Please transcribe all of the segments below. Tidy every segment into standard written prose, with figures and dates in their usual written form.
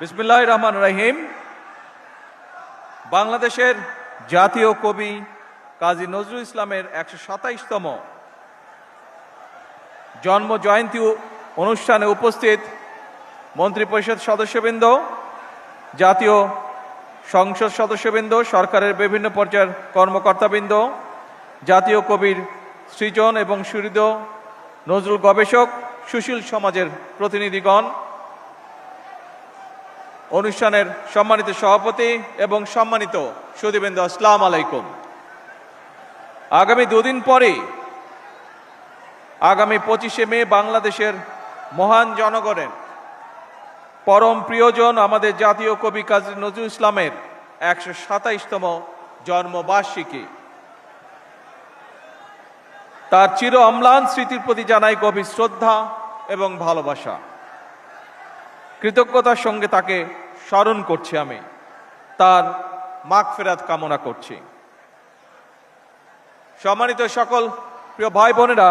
বিসমিল্লাহির রহমানির রহিম। বাংলাদেশের জাতীয় কবি কাজী নজরুল ইসলামের ১২৭তম জন্ম জয়ন্তী অনুষ্ঠানে উপস্থিত মন্ত্রিপরিষদ সদস্যবৃন্দ, জাতীয় সংসদ সদস্যবৃন্দ, সরকারের বিভিন্ন পর্যায়ের কর্মকর্তাবৃন্দ, জাতীয় কবির সৃজন এবং সুহৃদ নজরুল গবেষক, সুশীল সমাজের প্রতিনিধিগণ, অনুষ্ঠানের সম্মানিত সভাপতি এবং সম্মানিত সুধীবৃন্দ, আসসালামু আলাইকুম। আগামী দুদিন পরে আগামী 25শে মে বাংলাদেশের মহান জনগণের পরম প্রিয়জন আমাদের জাতীয় কবি কাজী নজরুল ইসলামের ১২৭তম জন্মবার্ষিকী। তার চির অম্লান স্মৃতির প্রতি জানাই গভীর শ্রদ্ধা এবং ভালোবাসা। কৃতজ্ঞতার সঙ্গে তাকে স্মরণ করছি, আমি তার মাগফিরাত কামনা করছি। সম্মানিত সকল প্রিয় ভাই বোনেরা,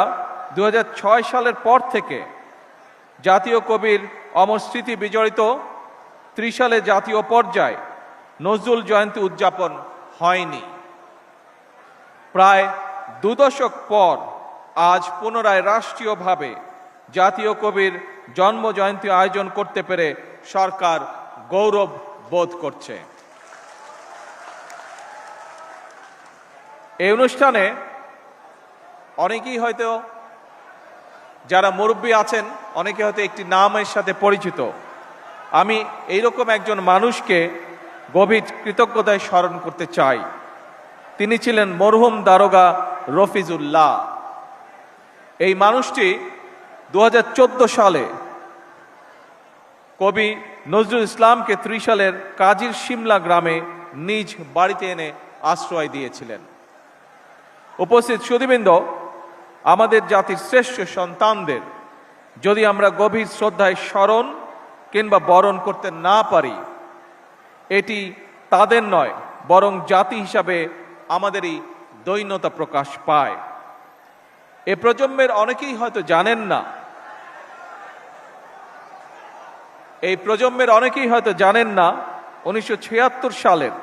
২০০৬ সালের পর থেকে জাতীয় কবির অমর স্মৃতি বিজড়িত ত্রিশালে জাতীয় পর্যায়ে নজরুল জয়ন্তী উদযাপন হয়নি। প্রায় ২ দশক পর আজ পুনরায় রাষ্ট্রীয়ভাবে জাতীয় কবির জন্ম জয়ন্তী আয়োজন করতে পেরে সরকার গৌরব বোধ করছে। এই অনুষ্ঠানে অনেকেই হয়তো, যারা মুরব্বী আছেন, অনেকে হয়তো একটি নামের সাথে পরিচিত। আমি এইরকম একজন মানুষকে গভীর কৃতজ্ঞতায় স্মরণ করতে চাই। তিনি ছিলেন মরহুম দারোগা রফিজুল্লাহ। এই মানুষটি ২০১৪ সালে কবি নজরুল ইসলামকে ত্রিশালের কাজীর শিমলা গ্রামে নিজ বাড়িতে এনে আশ্রয় দিয়েছিলেন। উপস্থিত সুধীবৃন্দ, আমাদের জাতির শ্রেষ্ঠ সন্তানদের যদি আমরা গভীর শ্রদ্ধায় স্মরণ কিংবা বরণ করতে না পারি, এটি তাদের নয় বরং জাতি হিসাবে আমাদেরই দৈন্যতা প্রকাশ পায়। এ প্রজন্মের অনেকেই হয়তো জানেন না, এই প্রজন্মের অনেকেই হয়তো জানেন না ১৯৭৬ সালের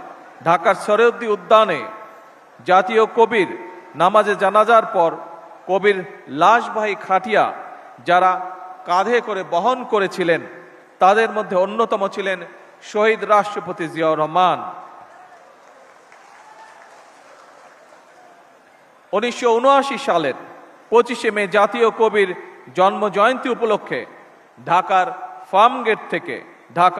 ঢাকার সরোয়ার্দী উদ্যানে জাতীয় কবির নামাজে জানাজার পর কবির লাশবাহী খাটিয়া যারা কাঁধে করে বহন করেছিলেন, তাদের মধ্যে অন্যতম ছিলেন শহীদ রাষ্ট্রপতি জিয়াউর রহমান। ১৯৭৯ সালের ২৫শে মে জাতীয় কবির জন্ম জয়ন্তী উপলক্ষে ঢাকার ফার্মগেট থেকে ঢাকা